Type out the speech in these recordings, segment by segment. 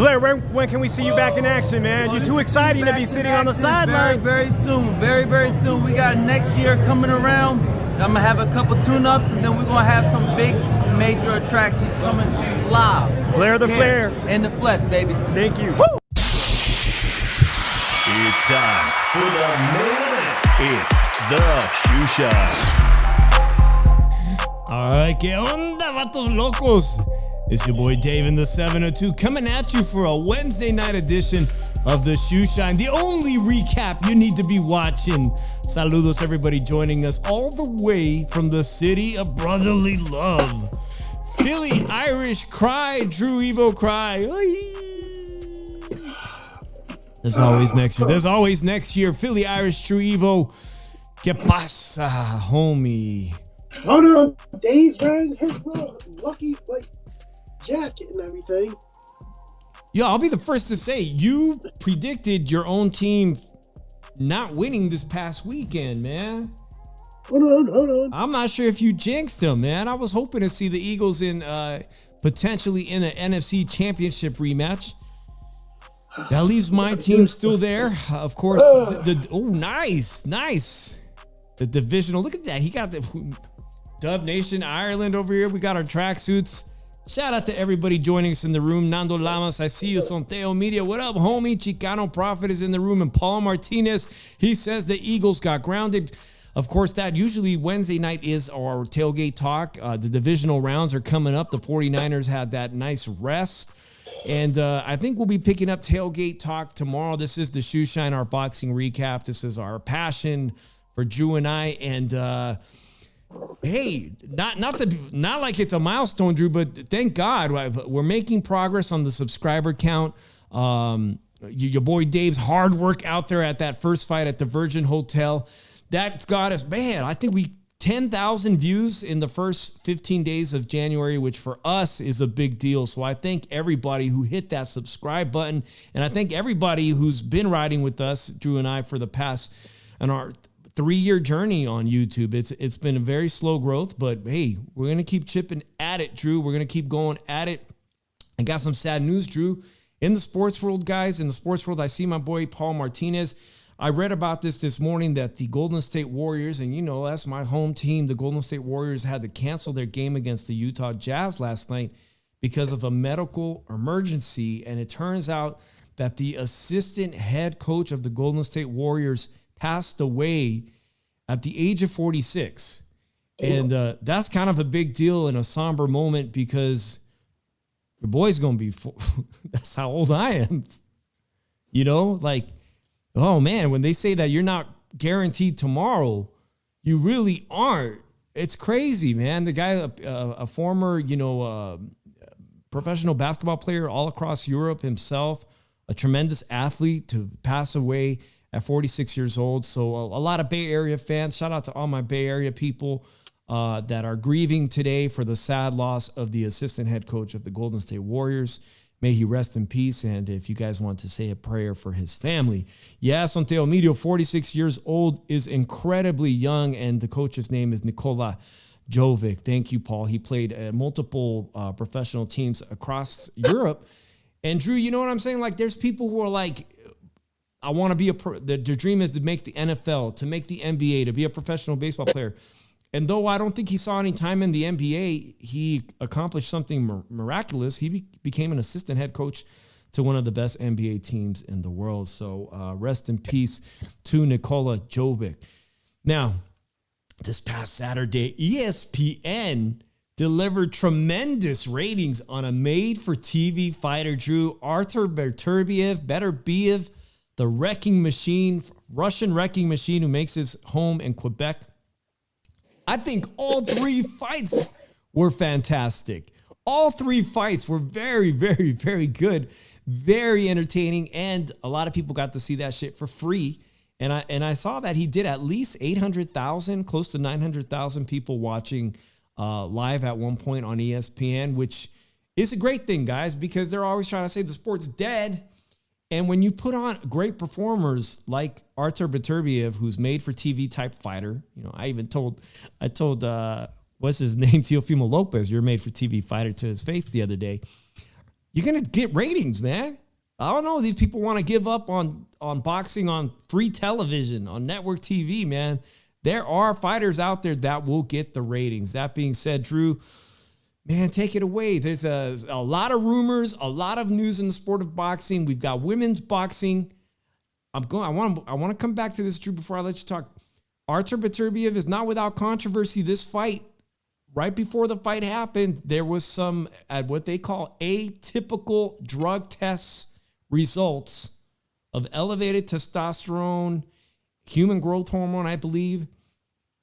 Blair, when can we see you back in action, man? You're too exciting to be sitting on the sideline. Very soon. Very soon. We got next year coming around. I'm going to have a couple tune-ups, and then we're going to have some big major attractions coming to you live. Blair the Flair. In the flesh, baby. Thank you. Woo! It's time for the main event. It's the Shoe Shine. All right, ¿qué onda, vatos locos? It's your boy Dave in the 702 coming at you for a Wednesday night edition of the Shoe Shine, the only recap you need to be watching. Saludos, everybody joining us all the way from the city of brotherly love. Philly Irish cry, Drew Evo cry. There's always next year. There's always next year. Philly Irish, Drew Evo. ¿Qué pasa, homie? Oh no, Dave's wearing his lucky jacket and everything. Yo, I'll be the first to say, you predicted your own team not winning this past weekend, man. Hold on. I'm not sure if you jinxed them, man. I was hoping to see the Eagles in potentially in an NFC Championship rematch. That leaves my team still there. Of course, nice. The divisional, look at that. He got the Dub Nation, Ireland over here. We got our tracksuits. Shout out to everybody joining us in the room. Nando Lamas, I see you. Sonteo Media, what up, homie? Chicano Prophet is in the room. And Paul Martinez, he says the Eagles got grounded. Of course, that usually Wednesday night is our tailgate talk. The divisional rounds are coming up. The 49ers had that nice rest. And I think we'll be picking up tailgate talk tomorrow. This is the Shoe Shine, our boxing recap. This is our passion for Drew and I. And hey, not like it's a milestone, Drew, but thank God we're making progress on the subscriber count. Your boy Dave's hard work out there at that first fight at the Virgin Hotel, that's got us, man. I think we 10,000 views in the first 15 days of January, which for us is a big deal. So I thank everybody who hit that subscribe button, and I thank everybody who's been riding with us, Drew and I, for the past and our 3-year journey on YouTube. It's been a very slow growth, but hey, we're going to keep chipping at it, Drew. We're going to keep going at it. I got some sad news, Drew. In the sports world, guys, in the sports world, I see my boy Paul Martinez. I read about this morning that the Golden State Warriors, and you know, that's my home team, the Golden State Warriors had to cancel their game against the Utah Jazz last night because of a medical emergency. And it turns out that the assistant head coach of the Golden State Warriors passed away at the age of 46. And that's kind of a big deal and a somber moment because your boy's going to be, that's how old I am. You know, like, oh man, when they say that you're not guaranteed tomorrow, you really aren't. It's crazy, man. The guy, a former, professional basketball player all across Europe himself, a tremendous athlete, to pass away at 46 years old. So a lot of Bay Area fans, shout out to all my Bay Area people that are grieving today for the sad loss of the assistant head coach of the Golden State Warriors. May he rest in peace. And if you guys want to say a prayer for his family. Yeah, Sonteo Medio, 46 years old, is incredibly young. And the coach's name is Nikola Jovic. Thank you, Paul. He played at multiple professional teams across Europe. And Drew, you know what I'm saying? Like, there's people who are like, I want to be their dream is to make the NFL, to make the NBA, to be a professional baseball player. And though I don't think he saw any time in the NBA, he accomplished something miraculous. He became an assistant head coach to one of the best NBA teams in the world. So rest in peace to Nikola Jovic. Now, this past Saturday, ESPN delivered tremendous ratings on a made-for-TV fighter, Drew. Artur Beterbiev, the wrecking machine, Russian wrecking machine who makes his home in Quebec. I think all three fights were fantastic. All three fights were very, very, very good, very entertaining, and a lot of people got to see that shit for free. And I saw that he did at least 800,000, close to 900,000 people watching live at one point on ESPN, which is a great thing, guys, because they're always trying to say the sport's dead. And when you put on great performers like Artur Beterbiev, who's made for TV type fighter, you know, I told what's his name, Teofimo Lopez, you're made for TV fighter, to his face the other day. You're gonna get ratings, man. I don't know. These people want to give up on boxing on free television, on network TV, man. There are fighters out there that will get the ratings. That being said, Drew, man, take it away. There's a lot of rumors, a lot of news in the sport of boxing. We've got women's boxing. I want to come back to this, Drew, before I let you talk. Artur Beterbiev is not without controversy. This fight, right before the fight happened, there was some what they call atypical drug tests results of elevated testosterone, human growth hormone, I believe.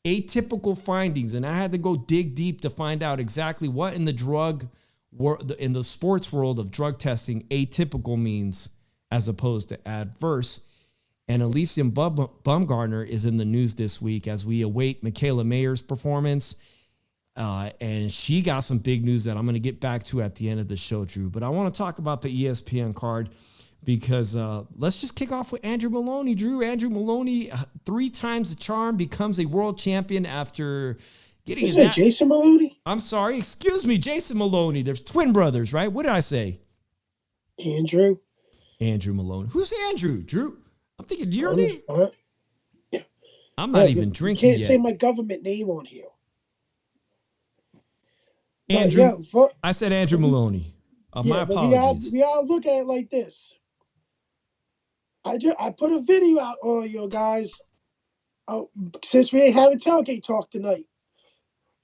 Atypical findings, and I had to go dig deep to find out exactly what in the sports world of drug testing atypical means as opposed to adverse. And Elysium Bumgarner is in the news this week as we await Michaela Mayer's performance, and she got some big news that I'm going to get back to at the end of the show, Drew. But I want to talk about the ESPN card, because let's just kick off with Andrew Maloney, Drew. Andrew Maloney, 3 times the charm, becomes a world champion after getting Isn't it Jason Maloney? I'm sorry. Excuse me, Jason Maloney. There's twin brothers, right? What did I say? Andrew Maloney. Who's Andrew, Drew? I'm thinking your name. Yeah. I'm not even drinking yet. You can't say yet. my government name on here. Andrew. I said Andrew Maloney. My apologies. We all look at it like this. I put a video out on you guys since we ain't having tailgate talk tonight,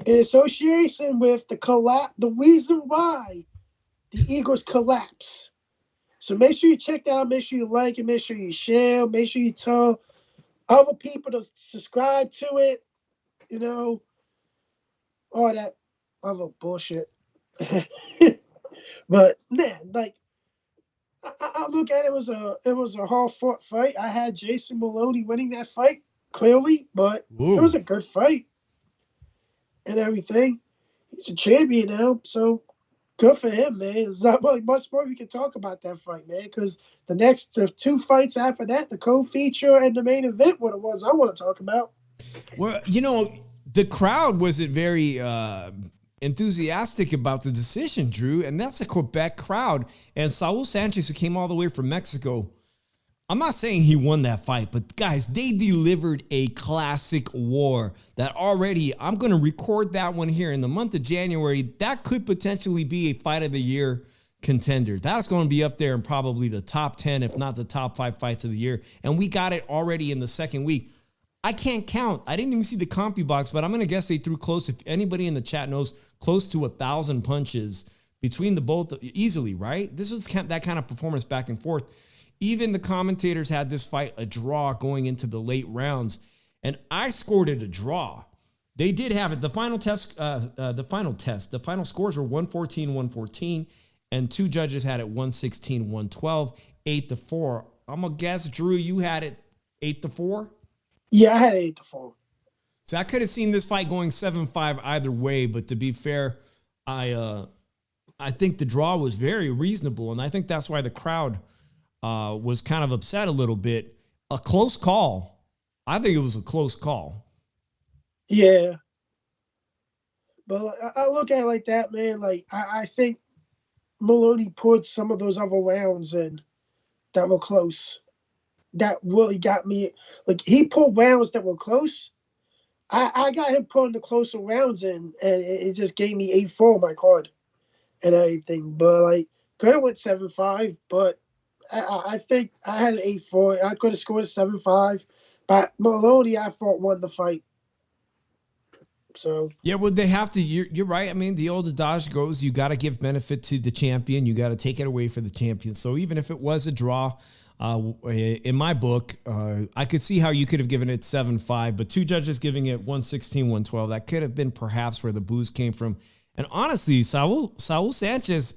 in association with the reason why the Eagles collapse. So make sure you check that out. Make sure you like it. Make sure you share. Make sure you tell other people to subscribe to it. You know, all that other bullshit. But man, like, I look at it, it was a hard fought fight. I had Jason Maloney winning that fight clearly, but it was a good fight and everything. He's a champion now, so good for him, man. There's not really much more we can talk about that fight, man, because the next 2 fights after that, the co-feature and the main event, were the ones I want to talk about. Well, you know, the crowd wasn't very enthusiastic about the decision, Drew, and that's a Quebec crowd. And Saul Sanchez, who came all the way from Mexico, I'm not saying he won that fight, but guys, they delivered a classic war that already, I'm going to record that one here in the month of January. That could potentially be a fight of the year contender. That's going to be up there in probably the top 10, if not the top 5 fights of the year. And we got it already in the second week. I can't count. I didn't even see the CompuBox, but I'm going to guess they threw close, if anybody in the chat knows, close to 1,000 punches between the both easily, right? This was that kind of performance back and forth. Even the commentators had this fight a draw going into the late rounds, and I scored it a draw. They did have it. The final scores were 114-114, and 2 judges had it 116-112, 8-4. I'm going to guess, Drew, you had it 8-4? Yeah, I had 8-4. So I could have seen this fight going 7-5 either way, but to be fair, I think the draw was very reasonable, and I think that's why the crowd was kind of upset a little bit. A close call. I think it was a close call. Yeah. But I look at it like that, man. Like, I think Maloney put some of those other rounds in that were close. That really got me. Like, he pulled rounds that were close, I got him putting the closer rounds in, and it just gave me 8-4 on my card and everything. But like, could have went 7-5, but I think I had an 8-4. I could have scored a 7-5, but Maloney I thought won the fight. So yeah, well, they have to. You're right. I mean, the old adage goes, you got to give benefit to the champion. You got to take it away for the champion. So even if it was a draw, in my book, I could see how you could have given it 7-5, but two judges giving it 116, 112. That could have been perhaps where the booze came from. And honestly, Saul Sanchez,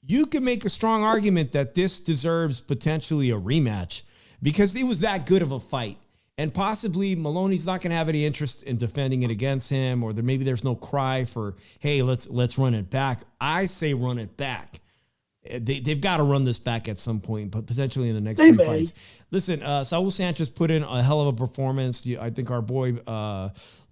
you can make a strong argument that this deserves potentially a rematch because it was that good of a fight. And possibly Maloney's not going to have any interest in defending it against him, or maybe there's no cry for, hey, let's run it back. I say run it back. They've got to run this back at some point, but potentially in the next three fights. Listen, Saul Sanchez put in a hell of a performance. I think our boy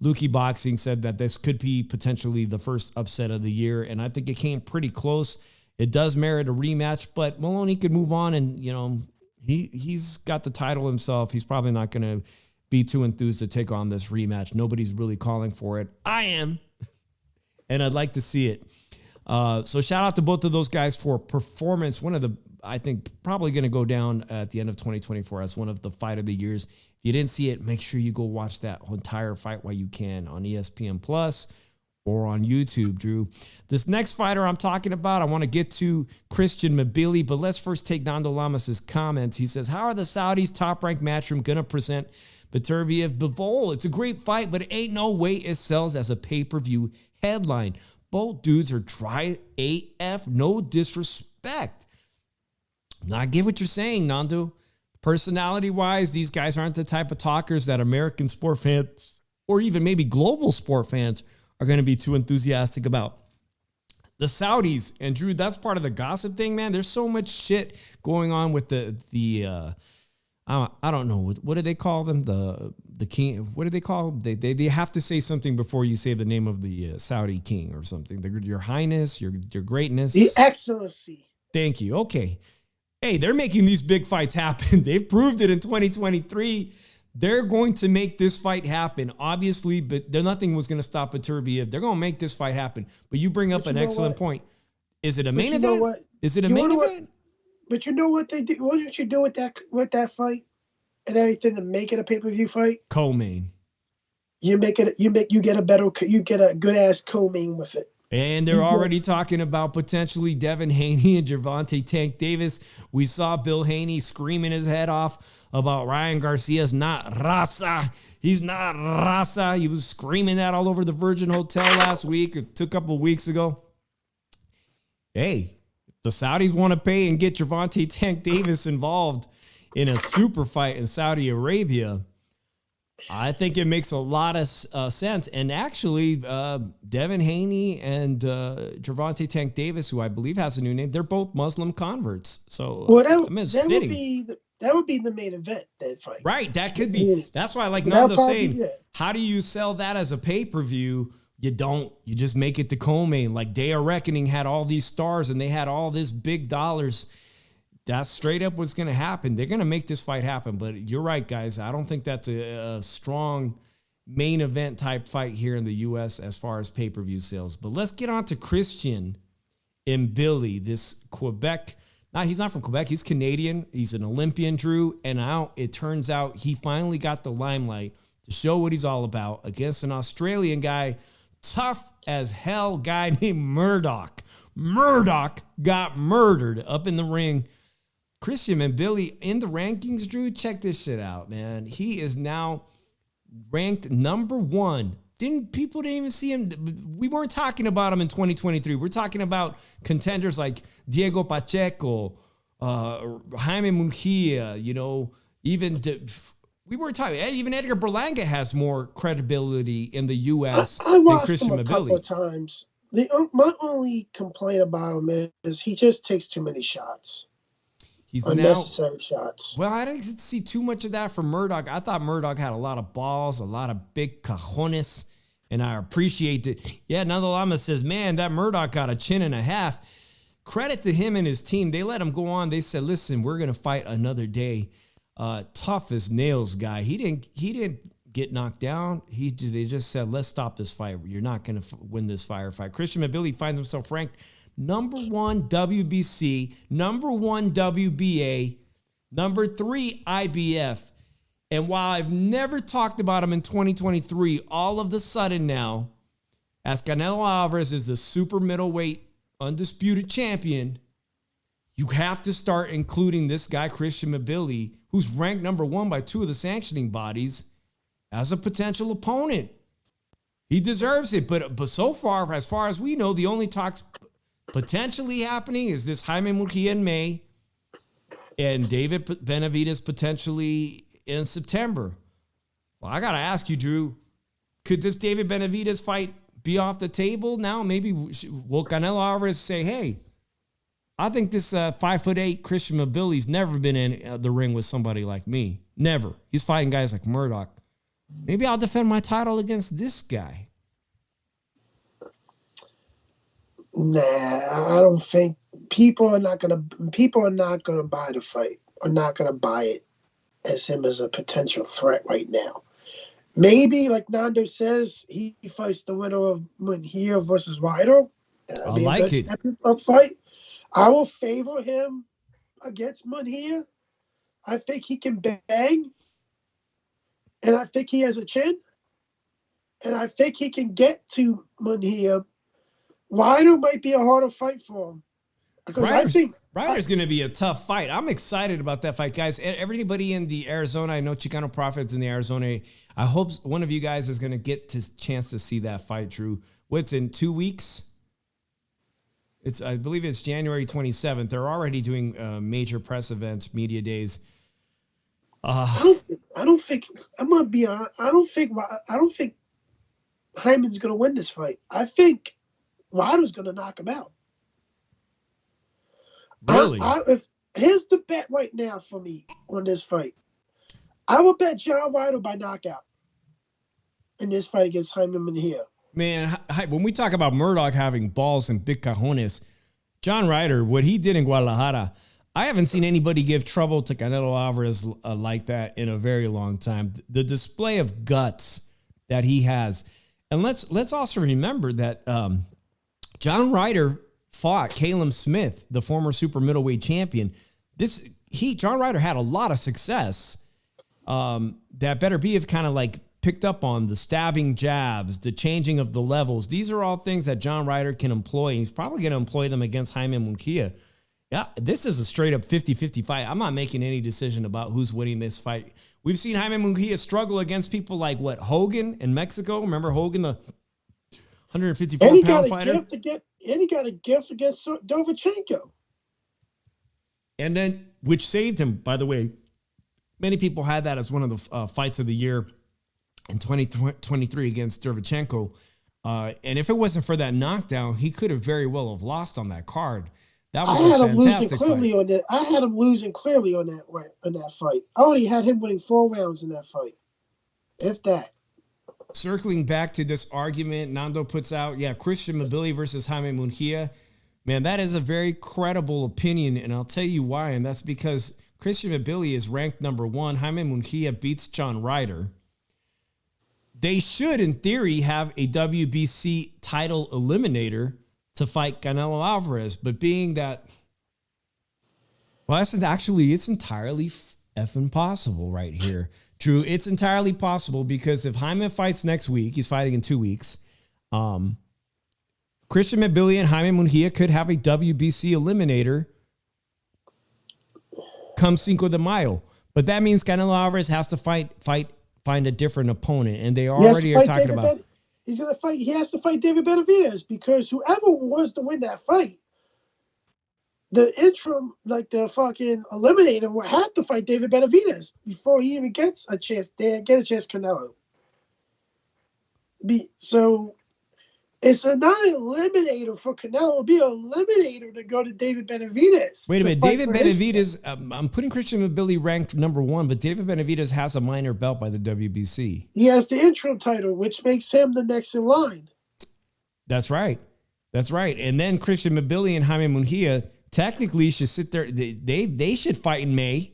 Lukey Boxing said that this could be potentially the first upset of the year, and I think it came pretty close. It does merit a rematch, but Maloney could move on, and he's got the title himself. He's probably not going to be too enthused to take on this rematch. Nobody's really calling for it. I am, and I'd like to see it. So shout out to both of those guys for performance. One of the, I think, probably going to go down at the end of 2024 as one of the fight of the years. If you didn't see it, make sure you go watch that entire fight while you can on ESPN Plus or on YouTube, Drew. This next fighter I'm talking about, I want to get to Christian Mbilli, but let's first take Nando Lamas' comments. He says, how are the Saudis' top-ranked matchroom going to present Beterbiev Bivol? It's a great fight, but it ain't no way it sells as a pay-per-view headline. Both dudes are dry AF, no disrespect. Now, I get what you're saying, Nando. Personality-wise, these guys aren't the type of talkers that American sport fans or even maybe global sport fans are going to be too enthusiastic about. The Saudis, and Drew, that's part of the gossip thing, man. There's so much shit going on with the I don't know, what do they call them? The king, what do they call them? They have to say something before you say the name of the Saudi king or something. Your Highness, your greatness. The Excellency. Thank you. Okay. Hey, they're making these big fights happen. They've proved it in 2023. They're going to make this fight happen, obviously, but nothing was going to stop Beterbiev. They're going to make this fight happen. But you bring up an excellent point. Is it a main event? Is it a main event? But you know what they do? What did you do with that fight and everything to make it a pay-per-view fight? Co-main. You get a good ass co-main with it. And they're already talking about potentially Devin Haney and Gervonta Tank Davis. We saw Bill Haney screaming his head off about Ryan Garcia's not raza. He's not raza. He was screaming that all over the Virgin Hotel last week or a couple of weeks ago. Hey, the Saudis want to pay and get Gervonta Tank Davis involved in a super fight in Saudi Arabia. I think it makes a lot of sense. And actually, Devin Haney and Gervonta Tank Davis, who I believe has a new name, they're both Muslim converts. So that would be the main event, that fight. Right. That could be. That's why, like Nando saying, how do you sell that as a pay-per-view? You don't. You just make it the co-main. Like Day of Reckoning had all these stars and they had all this big dollars. That's straight up what's going to happen. They're going to make this fight happen. But you're right, guys. I don't think that's a strong main event type fight here in the U.S. as far as pay-per-view sales. But let's get on to Christian Mbilli, this Quebec. He's not from Quebec. He's Canadian. He's an Olympian, Drew. And now it turns out he finally got the limelight to show what he's all about against an Australian guy, tough as hell guy named Murdoch. Murdoch got murdered up in the ring. Christian Mbilli in the rankings, Drew, check this shit out, man. He is now ranked number 1. People didn't even see him. We weren't talking about him in 2023. We're talking about contenders like Diego Pacheco, Jaime Munguia, we were talking. Even Edgar Berlanga has more credibility in the U.S. than Christian him a couple of times. My only complaint about him is he just takes too many shots. He's unnecessary shots. Well, I didn't see too much of that from Murdoch. I thought Murdoch had a lot of balls, a lot of big cojones, and I appreciate it. Yeah, Nando Lama says, man, that Murdoch got a chin and a half. Credit to him and his team. They let him go on. They said, listen, we're going to fight another day. Tough as nails guy. He didn't get knocked down. They just said, let's stop this fight. You're not going to win this fight. Christian Mbilli finds himself ranked number 1 WBC, number 1 WBA, number 3 IBF. And while I've never talked about him in 2023, all of the sudden now, as Canelo Alvarez is the super middleweight undisputed champion, you have to start including this guy, Christian Mbilli, who's ranked number 1 by 2 of the sanctioning bodies, as a potential opponent. He deserves it. But so far as we know, the only talks potentially happening is this Jaime Munguia in May and David Benavidez potentially in September. Well, I got to ask you, Drew, could this David Benavidez fight be off the table now? Maybe will Canelo Alvarez say, hey, I think this 5'8" Christian Mbilli's never been in the ring with somebody like me. Never. He's fighting guys like Murdoch. Maybe I'll defend my title against this guy. Nah, I don't think people are not gonna buy the fight. Are not gonna buy it as him as a potential threat right now. Maybe, like Nando says, he fights the winner of Munguia versus Ryder. I like it. Up fight. I will favor him against Munguia. I think he can bang, and I think he has a chin, and I think he can get to Munguia. Ryder might be a harder fight for him. Because Ryder's going to be a tough fight. I'm excited about that fight, guys. Everybody in the Arizona, I know Chicano Prophet's in the Arizona. I hope one of you guys is going to get to chance to see that fight, Drew. What's in 2 weeks? I believe it's January 27th. They're already doing major press events, media days. I don't think I'm gonna be honest. I don't think Hyman's gonna win this fight. I think Ryder's gonna knock him out. Really? Here's the bet right now for me on this fight. I will bet John Ryder by knockout in this fight against Jaime Munguia. Man, when we talk about Murdoch having balls and big cajones, John Ryder, what he did in Guadalajara, I haven't seen anybody give trouble to Canelo Alvarez like that in a very long time. The display of guts that he has. And let's also remember that John Ryder fought Caleb Smith, the former super middleweight champion. John Ryder had a lot of success that Beterbiev kind of like picked up on, the stabbing jabs, the changing of the levels. These are all things that John Ryder can employ. He's probably going to employ them against Jaime Munguia. Yeah, this is a straight up 50-50 fight. I'm not making any decision about who's winning this fight. We've seen Jaime Munguia struggle against people like Hogan in Mexico. Remember Hogan, the 154-pound fighter? And he got a gift against Dovchenko. And then, which saved him, by the way. Many people had that as one of the fights of the year in 2023 against Derevchenko. And if it wasn't for that knockdown, he could have very well have lost on that card. That was a fantastic fight. I had him losing clearly on that fight. I already had him winning 4 rounds in that fight, if that. Circling back to this argument, Nando puts out, Christian Mbilli versus Jaime Munguia. Man, that is a very credible opinion, and I'll tell you why. And that's because Christian Mbilli is ranked number 1. Jaime Munguia beats John Ryder. They should, in theory, have a WBC title eliminator to fight Canelo Alvarez. But being that, well, it's entirely effing possible right here. Drew, it's entirely possible because if Jaime fights next week, he's fighting in 2 weeks. Christian Mbilli and Jaime Munguia could have a WBC eliminator come Cinco de Mayo. But that means Canelo Alvarez has to find a different opponent, and they already are talking about. He's gonna fight. He has to fight David Benavidez because whoever was to win that fight, the interim, like the fucking eliminator, will have to fight David Benavidez before he even gets a chance. They get a chance, Canelo. So it's not an eliminator for Canelo. It'll be an eliminator to go to David Benavidez. Wait a minute, David Benavidez. I'm putting Christian Mbilli ranked number 1, but David Benavidez has a minor belt by the WBC. He has the interim title, which makes him the next in line. That's right. And then Christian Mbilli and Jaime Munguia technically should sit there. They should fight in May,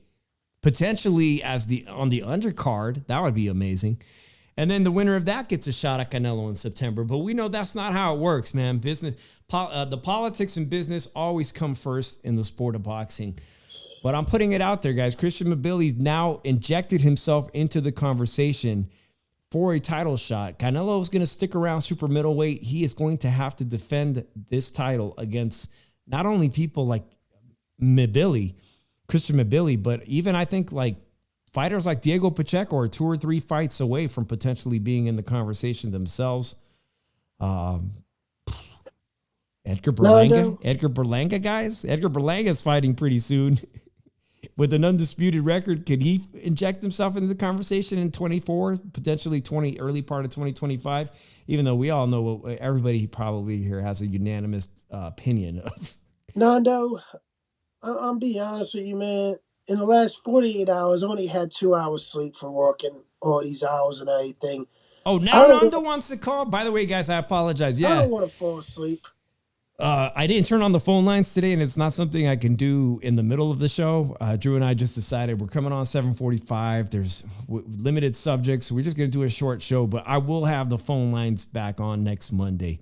potentially on the undercard. That would be amazing. And then the winner of that gets a shot at Canelo in September. But we know that's not how it works, man. The politics and business always come first in the sport of boxing. But I'm putting it out there, guys. Christian Mbilli's now injected himself into the conversation for a title shot. Canelo is going to stick around super middleweight. He is going to have to defend this title against not only people like Christian Mbilli, but even I think like fighters like Diego Pacheco are 2 or 3 fights away from potentially being in the conversation themselves. Edgar Berlanga, guys. Edgar Berlanga is fighting pretty soon. With an undisputed record, could he inject himself into the conversation in 24, potentially early part of 2025? Even though we all know everybody probably here has a unanimous opinion of. Nando, I'll be honest with you, man. In the last 48 hours, I only had 2 hours sleep from working all these hours and everything. Oh, now Nando wants to call? By the way, guys, I apologize. Yeah. I don't want to fall asleep. I didn't turn on the phone lines today, and it's not something I can do in the middle of the show. Drew and I just decided we're coming on 7:45. There's limited subjects, so we're just going to do a short show, but I will have the phone lines back on next Monday.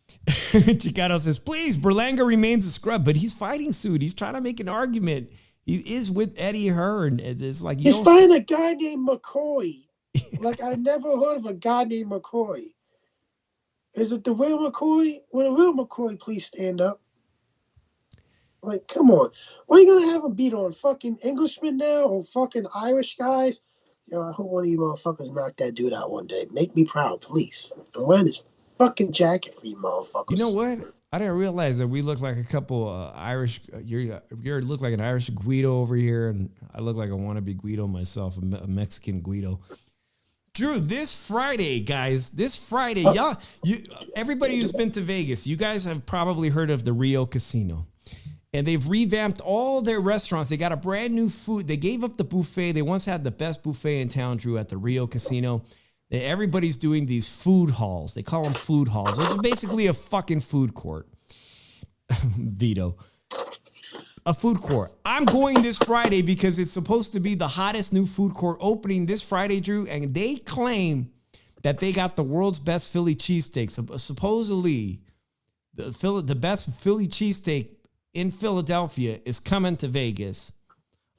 Chicano says, please, Berlanga remains a scrub, but he's fighting suit. He's trying to make an argument. He is with Eddie Hearn. It's like he's fighting a guy named McCoy. Like, I never heard of a guy named McCoy. Is it the real McCoy? Will the real McCoy please stand up? Like, come on. What are you going to have him beat on? Fucking Englishmen now or fucking Irish guys? Yo, I hope one of you motherfuckers knock that dude out one day. Make me proud, please. I'm wearing this fucking jacket for you motherfuckers. You know what? I didn't realize that we look like a couple Irish. You look like an Irish Guido over here, and I look like a wannabe Guido myself, a Mexican Guido. Drew, this Friday, guys, everybody who's been to Vegas, you guys have probably heard of the Rio Casino. And they've revamped all their restaurants. They got a brand new food. They gave up the buffet. They once had the best buffet in town, Drew, at the Rio Casino. Everybody's doing these food halls. They call them food halls. It's basically a fucking food court. Vito. A food court. I'm going this Friday because it's supposed to be the hottest new food court opening this Friday, Drew, and they claim that they got the world's best Philly cheesesteak. Supposedly, the best Philly cheesesteak in Philadelphia is coming to Vegas.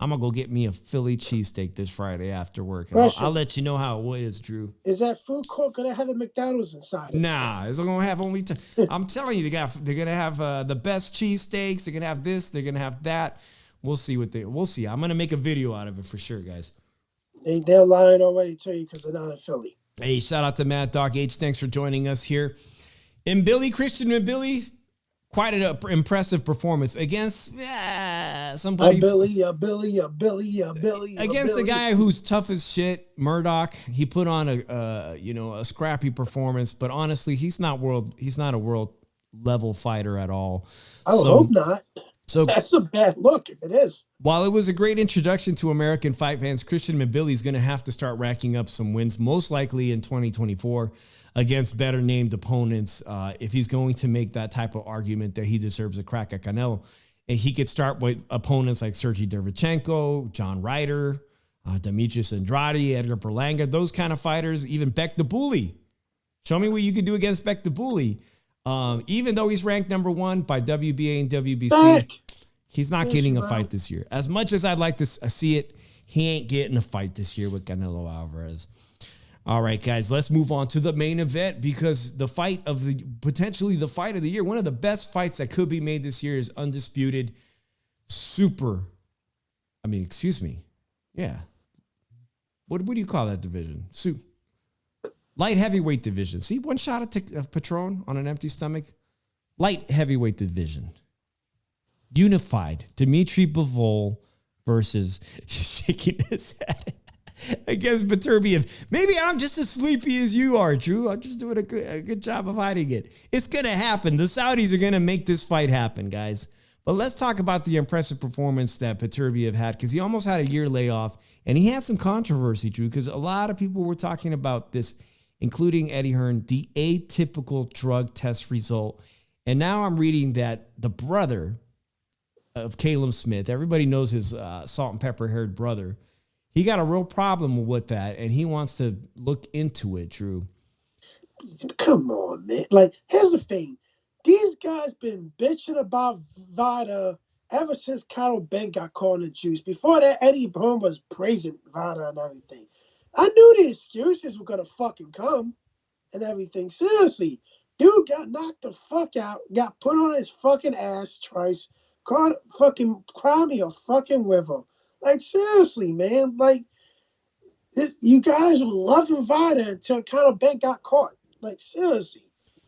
I'm going to go get me a Philly cheesesteak this Friday after work. And I'll let you know how it is, Drew. Is that food court going to have a McDonald's inside? Nah, it's going to have only... I'm telling you, they're going to have the best cheesesteaks. They're going to have this. They're going to have that. We'll see. We'll see. I'm going to make a video out of it for sure, guys. They're lying already to you because they're not in Philly. Hey, shout out to Mad Dog H. Thanks for joining us here. Christian Mbilli, quite an impressive performance against somebody. Billy. Against a guy who's tough as shit, Murdoch. He put on a scrappy performance, but honestly, he's not a world level fighter at all. I hope not. So that's a bad look if it is. While it was a great introduction to American fight fans, Christian Mbilli is going to have to start racking up some wins, most likely in 2024. Against better named opponents, if he's going to make that type of argument that he deserves a crack at Canelo. And he could start with opponents like Sergey Derevchenko, John Ryder, Demetrius Andrade, Edgar Berlanga, those kind of fighters, even Bek the Bully. Show me what you could do against Bek the Bully. Even though he's ranked number 1 by WBA and WBC, he's not getting a fight this year. As much as I'd like to see it, he ain't getting a fight this year with Canelo Alvarez. All right, guys, let's move on to the main event because potentially the fight of the year, one of the best fights that could be made this year is undisputed Yeah. What do you call that division? Light heavyweight division. See, one shot of Patron on an empty stomach. Light heavyweight division. Unified. Dimitri Bivol versus shaking his head. Against Beterbiev. Maybe I'm just as sleepy as you are, Drew. I'm just doing a good job of hiding it. It's going to happen. The Saudis are going to make this fight happen, guys. But let's talk about the impressive performance that Beterbiev had because he almost had a year layoff, and he had some controversy, Drew, because a lot of people were talking about this, including Eddie Hearn, the atypical drug test result. And now I'm reading that the brother of Caleb Smith, everybody knows his salt and pepper haired brother, He got a real problem with that, and he wants to look into it, Drew. Come on, man. Like, here's the thing. These guys been bitching about Vada ever since Carl Ben got caught in the juice. Before that, Eddie Brown was praising Vada and everything. I knew the excuses were going to fucking come and everything. Seriously. Dude got knocked the fuck out, got put on his fucking ass twice, caught fucking cry me a fucking river. Like, seriously, man. Like, you guys were loving Vada until Conor Ben got caught. Like, seriously.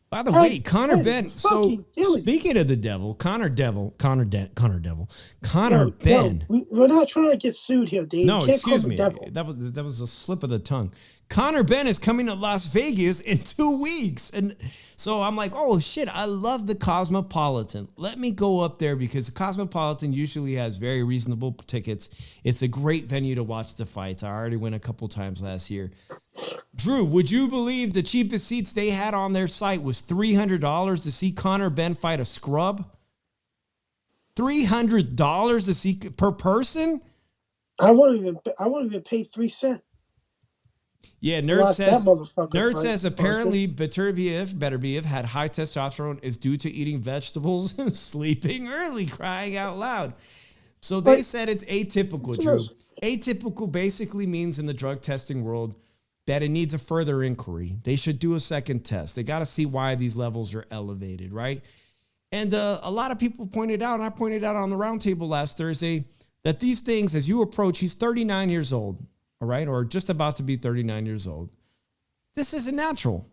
By the way, Conor Ben. So killing. Speaking of the devil, Conor Ben. We're not trying to get sued here, Dave. No, excuse me. That was a slip of the tongue. Conor Ben is coming to Las Vegas in 2 weeks. And so I'm like, oh shit, I love the Cosmopolitan. Let me go up there because the Cosmopolitan usually has very reasonable tickets. It's a great venue to watch the fights. I already went a couple times last year. Drew, would you believe the cheapest seats they had on their site was $300 to see Conor Ben fight a scrub? $300 to see per person? I wouldn't even pay 3 cents. Yeah, Nerd says apparently Beterbiev had high testosterone is due to eating vegetables and sleeping early, crying out loud. So they said it's atypical, Drew. Atypical basically means in the drug testing world that it needs a further inquiry. They should do a second test. They got to see why these levels are elevated, right? And a lot of people pointed out, and I pointed out on the roundtable last Thursday, that these things, as you approach, he's 39 years old. All right, or just about to be 39 years old. This isn't natural.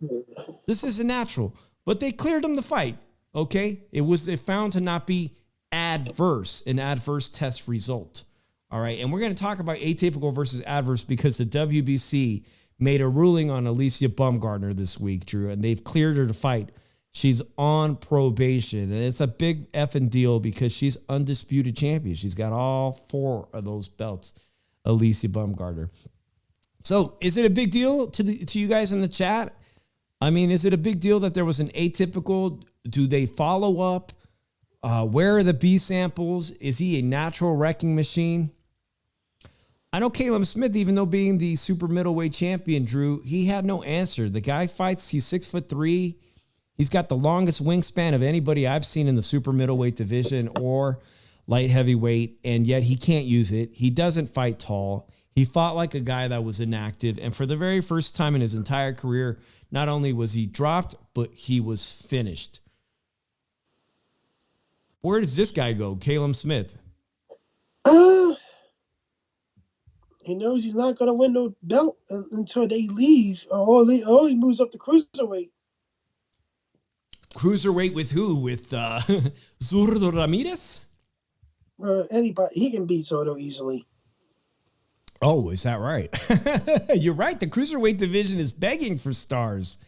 But they cleared him the fight, okay? It found to not be an adverse test result. All right, and we're going to talk about atypical versus adverse because the WBC made a ruling on Alicia Baumgartner this week, Drew, and they've cleared her to fight. She's on probation, and it's a big effing deal because she's undisputed champion. She's got all 4 of those belts. Alicia Baumgartner. So, is it a big deal to you guys in the chat? I mean, is it a big deal that there was an atypical? Do they follow up? Where are the B samples? Is he a natural wrecking machine? I know Caleb Smith, even though being the super middleweight champion, Drew, he had no answer. The guy fights, he's 6'3". He's got the longest wingspan of anybody I've seen in the super middleweight division or light heavyweight, and yet he can't use it. He doesn't fight tall. He fought like a guy that was inactive, and for the very first time in his entire career, not only was he dropped, but he was finished. Where does this guy go, Caleb Smith? He knows he's not going to win no belt until they leave, or he moves up to cruiserweight. Cruiserweight with who? With Zurdo Ramirez? Anybody. He can beat Soto easily. Oh, is that right? You're right. The cruiserweight division is begging for stars.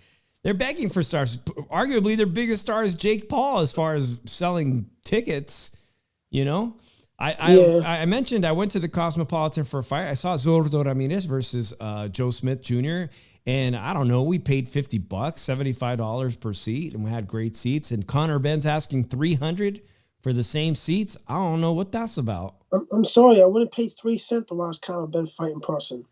They're begging for stars. Arguably, their biggest star is Jake Paul as far as selling tickets. You know, I mentioned I went to the Cosmopolitan for a fight. I saw Zurdo Ramirez versus Joe Smith Jr. And I don't know, we paid $50, $75 per seat, and we had great seats. And Conor Ben's asking $300 for the same seats. I don't know what that's about. I'm sorry, I wouldn't pay 3 cents to watch Conor Ben fight in person.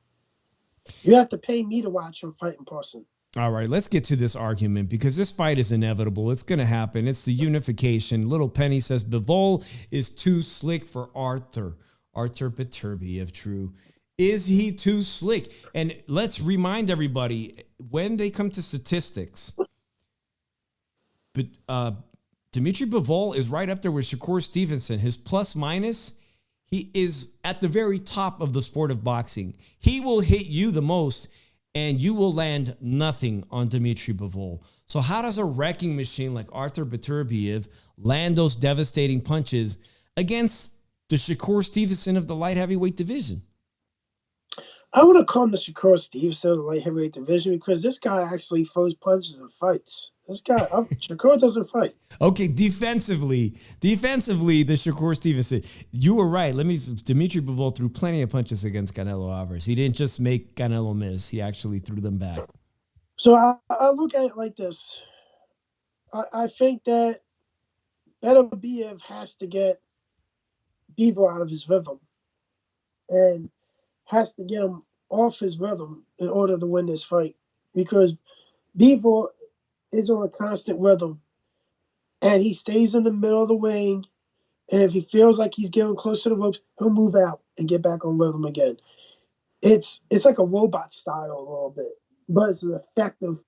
You have to pay me to watch him fight in person. All right, let's get to this argument because this fight is inevitable. It's going to happen. It's the unification. Little Penny says Bivol is too slick for Arthur. Arthur Beterbiev, True. Is he too slick? And let's remind everybody, when they come to statistics, but Dimitri Bivol is right up there with Shakur Stevenson. His plus minus, he is at the very top of the sport of boxing. He will hit you the most, and you will land nothing on Dimitri Bivol. So how does a wrecking machine like Arthur Beterbiev land those devastating punches against the Shakur Stevenson of the light heavyweight division? I would have called the Shakur Stevenson of the light heavyweight division because this guy actually throws punches and fights. This guy, Shakur doesn't fight. Okay, defensively, the Shakur Stevenson. You were right. Dimitri Bivol threw plenty of punches against Canelo Alvarez. He didn't just make Canelo miss. He actually threw them back. So I look at it like this. I think that Beterbiev has to get Bivol out of his rhythm. And has to get him off his rhythm in order to win this fight, because Bivol is on a constant rhythm, and he stays in the middle of the ring. And if he feels like he's getting close to the ropes, he'll move out and get back on rhythm again. It's like a robot style a little bit, but it's an effective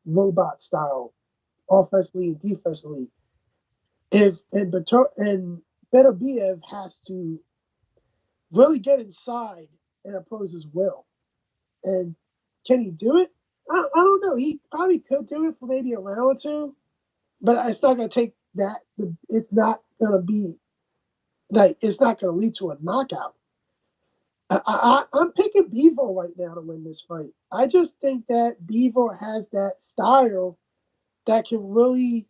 robot style, offensively and defensively. And Beterbiev has to really get inside and oppose his will. And can he do it? I don't know. He probably could do it for maybe a round or two, but it's not going to take that. It's not going to be like, it's not going to lead to a knockout. I'm picking Bivol right now to win this fight. I just think that Bivol has that style that can really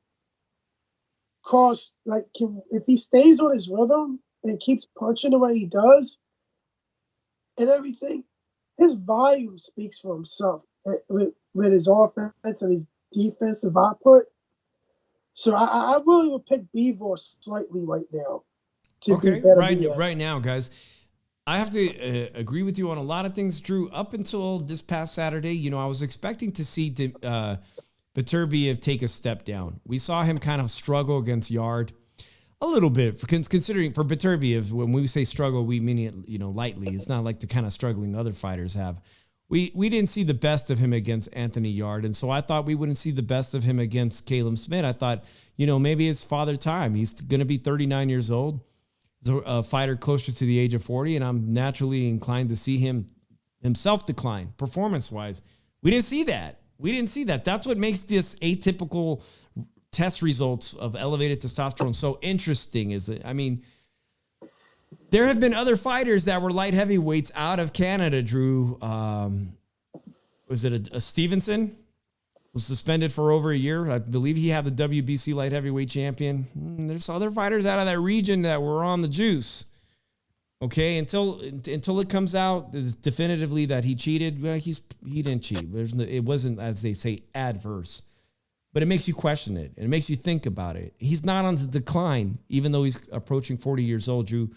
cause, if he stays on his rhythm and keeps punching the way he does and everything, his volume speaks for himself with his offense and his defensive output. So I really would pick Bivol slightly right now. Okay, right now, guys. I have to agree with you on a lot of things, Drew. Up until this past Saturday, I was expecting to see Beterbiev take a step down. We saw him kind of struggle against Yard a little bit, considering for Beterbiev, when we say struggle, we mean it, lightly. It's not like the kind of struggling other fighters have. We didn't see the best of him against Anthony Yard, and so I thought we wouldn't see the best of him against Caleb Smith. I thought, maybe it's father time. He's going to be 39 years old. He's a fighter closer to the age of 40, and I'm naturally inclined to see himself decline performance-wise. We didn't see that. That's what makes this atypical test results of elevated testosterone so interesting. There have been other fighters that were light heavyweights out of Canada, Drew. Was it a Stevenson? Was suspended for over a year. I believe he had the WBC light heavyweight champion. There's other fighters out of that region that were on the juice. Okay, until it comes out definitively that he cheated, he didn't cheat. It wasn't, as they say, adverse. But it makes you question it, and it makes you think about it. He's not on the decline, even though he's approaching 40 years old, Drew.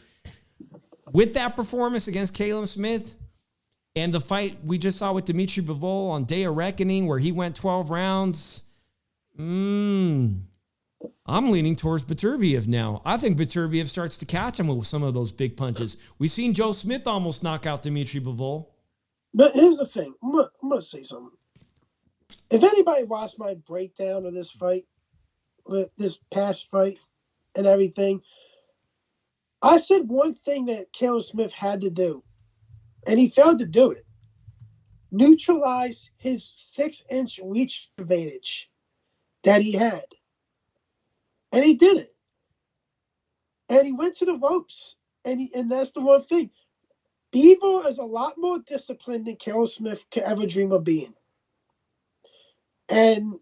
With that performance against Caleb Smith, and the fight we just saw with Dimitri Bivol on Day of Reckoning, where he went 12 rounds, I'm leaning towards Beterbiev now. I think Beterbiev starts to catch him with some of those big punches. We've seen Joe Smith almost knock out Dimitri Bivol. But here's the thing. I'm going to say something. If anybody watched my breakdown of this fight, with this past fight and everything, I said one thing that Caleb Smith had to do, and he failed to do it. Neutralize his 6-inch reach advantage that he had. And he did it. And he went to the ropes. And that's the one thing. Bivol is a lot more disciplined than Caleb Smith could ever dream of being. And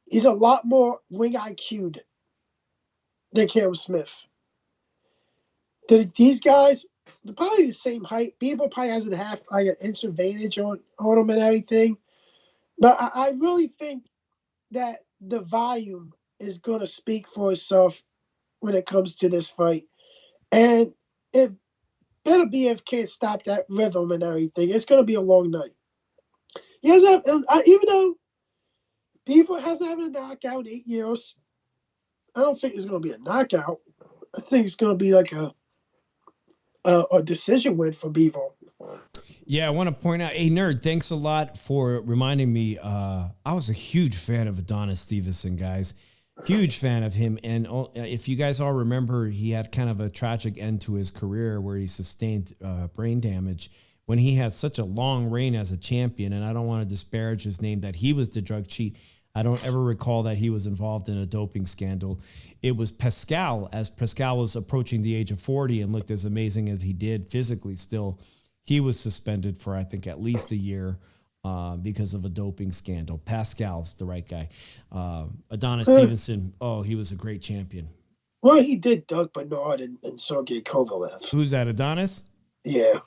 he's a lot more ring IQ'd than Caleb Smith. These guys, they're probably the same height. Bivol probably has an inch advantage on him and everything. But I really think that the volume is going to speak for itself when it comes to this fight. And if Beterbiev can't stop that rhythm and everything, it's going to be a long night. Even though Bivol hasn't had a knockout in 8 years, I don't think it's going to be a knockout. I think it's going to be like a decision win for Bivol. Yeah, I want to point out, hey, Nerd, thanks a lot for reminding me. I was a huge fan of Adonis Stevenson, guys. Huge fan of him. And if you guys all remember, he had kind of a tragic end to his career where he sustained brain damage when he had such a long reign as a champion. And I don't want to disparage his name that he was the drug cheat. I don't ever recall that he was involved in a doping scandal. It was Pascal, as Pascal was approaching the age of 40 and looked as amazing as he did physically still. He was suspended for, I think, at least a year because of a doping scandal. Pascal's the right guy. Adonis Stevenson, he was a great champion. Well, he did Doug Bernard and Sergey Kovalev. Who's that, Adonis? Yeah.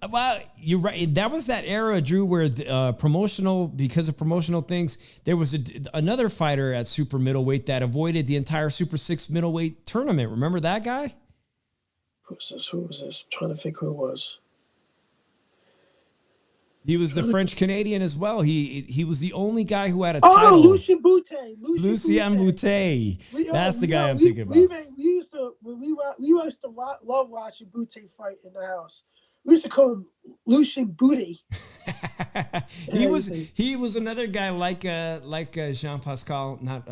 Well, you're right. That was that era, Drew, where because of promotional things, there was another fighter at super middleweight that avoided the entire Super 6 middleweight tournament. Remember that guy? Who was this? I'm trying to think who it was. He was the French Canadian as well. He was the only guy who had a Oh, title. Lucien Boutte. Lucien Boutte. That's the guy I'm thinking about. We used to love watching Boutte fight in the house. We used to call him Lucien Boutte. he was another guy like Jean Pascal. Not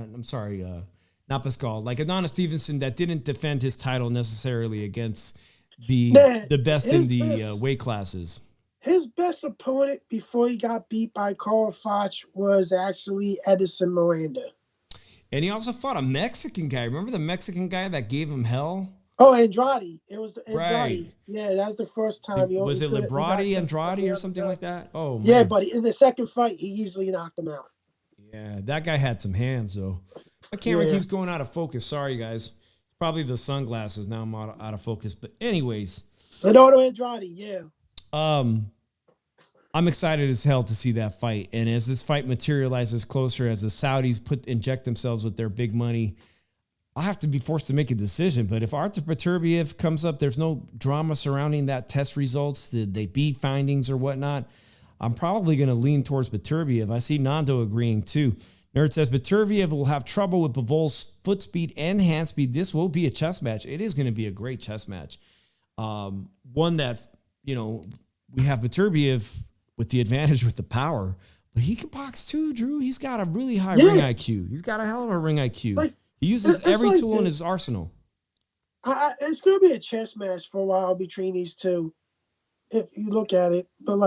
Pascal. Like Adonis Stevenson that didn't defend his title necessarily against the best in the weight classes. His best opponent before he got beat by Carl Foch was actually Edison Miranda. And he also fought a Mexican guy. Remember the Mexican guy that gave him hell? Oh, Andrade. It was Andrade. Right. Yeah, that was the first time. Was it Librati, Andrade, or something like that? Oh, man. Yeah, but in the second fight, he easily knocked him out. Yeah, that guy had some hands, though. My camera keeps going out of focus. Sorry, guys. Probably the sunglasses. Now I'm out of focus. But anyways. Leonardo Andrade, yeah. I'm excited as hell to see that fight. And as this fight materializes closer, as the Saudis inject themselves with their big money, I'll have to be forced to make a decision. But if Artur Beterbiev comes up, there's no drama surrounding that test results, did they beat findings or whatnot, I'm probably going to lean towards Beterbiev. I see Nando agreeing too. Nerd says Beterbiev will have trouble with Bivol's foot speed and hand speed. This will be a chess match. It is going to be a great chess match. One that, we have Beterbiev with the advantage with the power, but he can box too, Drew. He's got a really high ring IQ. He's got a hell of a ring IQ. He uses every tool in his arsenal. It's going to be a chess match for a while between these two, if you look at it. But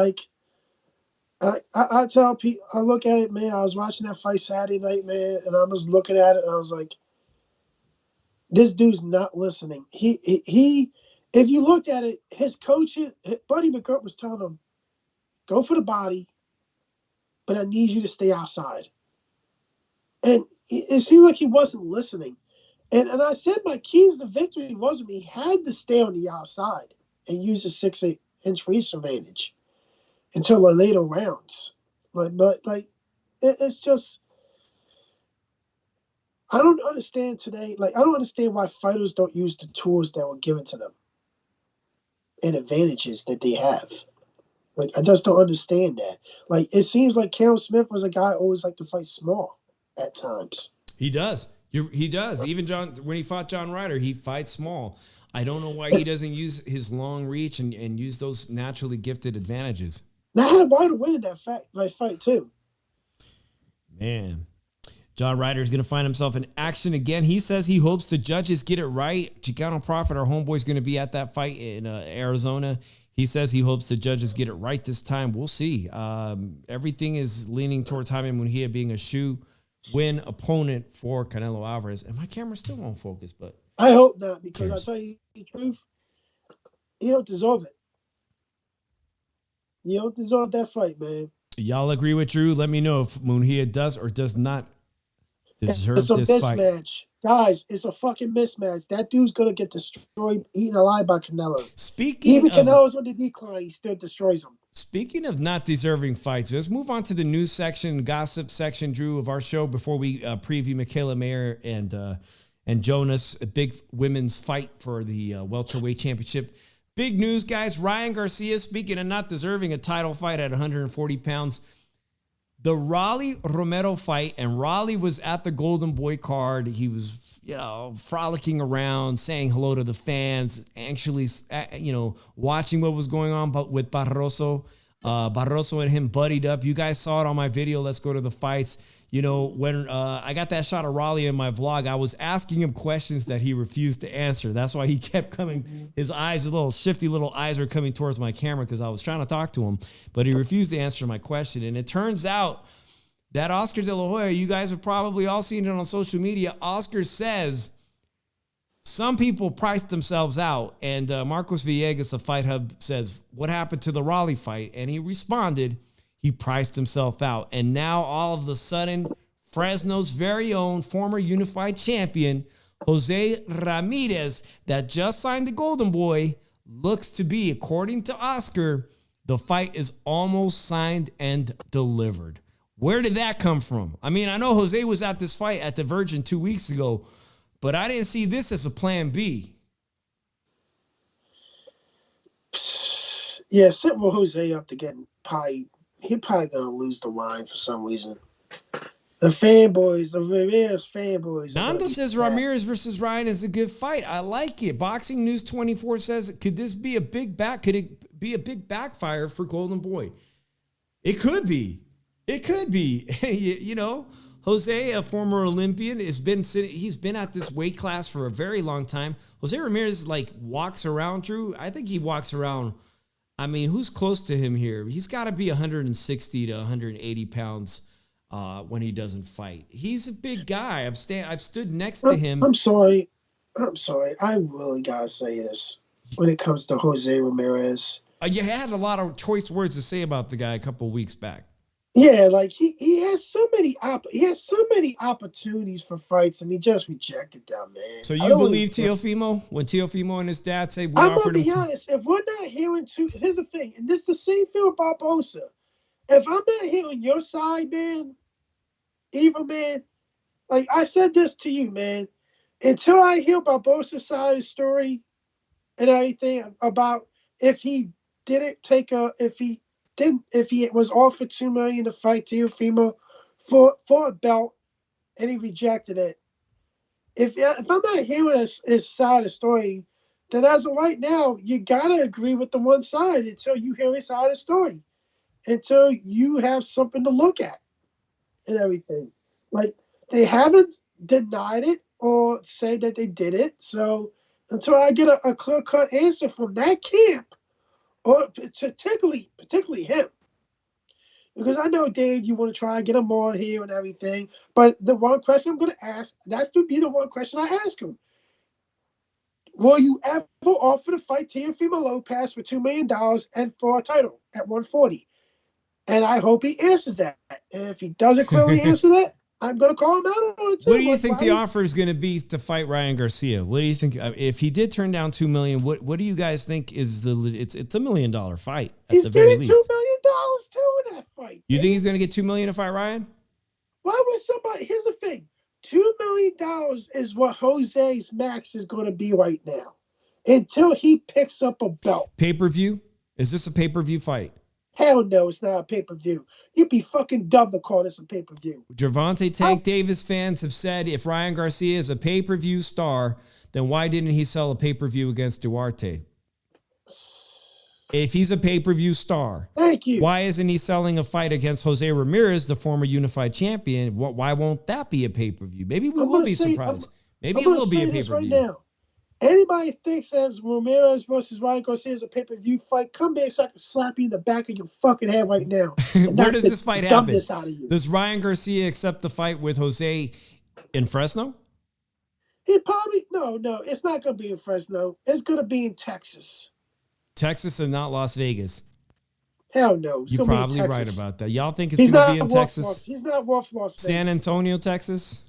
I tell people, I look at it, man. I was watching that fight Saturday night, man, and I was looking at it, and I was like, this dude's not listening. He if you looked at it, his coach, Buddy McGirt, was telling him, go for the body, but I need you to stay outside. And it seemed like he wasn't listening. And I said my keys to victory wasn't he had to stay on the outside and use a 6-inch reach advantage until the later rounds. It's just, I don't understand today. I don't understand why fighters don't use the tools that were given to them and advantages that they have. I just don't understand that. It seems like Cam Smith was a guy who always liked to fight small at times. He does. He does. Even when he fought John Ryder, he fights small. I don't know why he doesn't use his long reach and use those naturally gifted advantages. Now, I had Ryder winning that fight too. Man. John Ryder is going to find himself in action again. He says he hopes the judges get it right. Chicano Prophet, our homeboy, is going to be at that fight in Arizona. He says he hopes the judges get it right this time. We'll see. Everything is leaning towards Jaime Munguia being a shoe-win opponent for Canelo Alvarez. And my camera still won't focus, but I hope not, because I'll tell you the truth, you don't deserve it. You don't deserve that fight, man. Y'all agree with Drew? Let me know if Munguia does or does not deserve this fight. It's a mismatch. Guys, it's a fucking mismatch. That dude's going to get destroyed, eaten alive by Canelo. Even Canelo's on the decline, he still destroys him. Speaking of not deserving fights, let's move on to the news section, gossip section, Drew, of our show before we preview Michaela Mayer and Jonas, a big women's fight for the welterweight championship. Big news, guys. Ryan Garcia, speaking of not deserving a title fight at 140 pounds, the Raleigh Romero fight, and Raleigh was at the Golden Boy card. He was, frolicking around, saying hello to the fans, actually, watching what was going on with Barroso. Barroso and him buddied up. You guys saw it on my video. Let's go to the fights. When I got that shot of Raleigh in my vlog, I was asking him questions that he refused to answer. That's why he kept coming. His eyes, his little shifty little eyes were coming towards my camera because I was trying to talk to him, but he refused to answer my question. And it turns out that Oscar De La Hoya, you guys have probably all seen it on social media. Oscar says some people priced themselves out. And Marcos Villegas of Fight Hub says, what happened to the Raleigh fight? And he responded, he priced himself out. And now all of a sudden, Fresno's very own former unified champion, Jose Ramirez, that just signed the Golden Boy, looks to be, according to Oscar, the fight is almost signed and delivered. Where did that come from? I mean, I know Jose was at this fight at the Virgin 2 weeks ago, but I didn't see this as a plan B. Yeah, set Jose up to get probably he probably gonna lose the wine for some reason. The fanboys, the Ramirez fanboys. Nando says Ramirez versus Ryan is a good fight. I like it. Boxing News 24 says, could this be a big back? Could it be a big backfire for Golden Boy? It could be. It could be. You know, Jose, a former Olympian, he's been at this weight class for a very long time. Jose Ramirez walks around, Drew. I think he walks around. I mean, who's close to him here? He's got to be 160 to 180 pounds. When he doesn't fight, he's a big guy. I've stood next to him. I'm sorry. I really gotta say this when it comes to Jose Ramirez. You had a lot of choice words to say about the guy a couple of weeks back. Yeah, he has so many opportunities for fights, and he just rejected them, man. So you believe Teofimo when Teofimo and his dad say we I'm offered him? I'm gonna be honest. If we're not hearing here's the thing, and this is the same thing with Barbosa. If I'm not hearing your side, man. Even, man, like I said this to you, man, until I hear Barbosa's side of the story and everything about if he was offered $2 million to fight Teofimo for a belt and he rejected it. If I'm not hearing his side of the story, then as of right now, you gotta agree with the one side until you hear his side of the story, until you have something to look at. And everything. Like, they haven't denied it or said that they did it. So until I get a clear-cut answer from that camp, or particularly him, because I know, Dave, you want to try and get him on here and everything, but the one question I'm going to ask, that's to be the one question I ask him. Will you ever offer to fight Teofimo Lopez for $2 million and for a title at 140? And I hope he answers that. And if he doesn't clearly answer that, I'm going to call him out on it too. What do you think the offer is going to be to fight Ryan Garcia? What do you think if he did turn down $2 million? What do you guys think is it's $1 million fight at the very least? He's getting $2 million too in that fight. You think he's going to get $2 million to fight Ryan? Why would somebody? Here's the thing: $2 million is what Jose's max is going to be right now, until he picks up a belt. Pay-per-view? Is this a pay-per-view fight? Hell no, it's not a pay-per-view. You'd be fucking dumb to call this a pay-per-view. Gervonta Tank Davis fans have said if Ryan Garcia is a pay-per-view star, then why didn't he sell a pay-per-view against Duarte? If he's a pay-per-view star, thank you. Why isn't he selling a fight against Jose Ramirez, the former unified champion? Why won't that be a pay-per-view? Maybe we will be surprised. Maybe it will be a pay-per-view. Right now. Anybody thinks that Ramirez versus Ryan Garcia is a pay-per-view fight, come back so I can slap you in the back of your fucking head right now. Where does this fight happen? Out of you. Does Ryan Garcia accept the fight with Jose in Fresno? He probably no. It's not going to be in Fresno. It's going to be in Texas. Texas and not Las Vegas. Hell no. You're probably right about that. Y'all think it's going to be in Texas? He's not worth Las Vegas. San Antonio, Texas.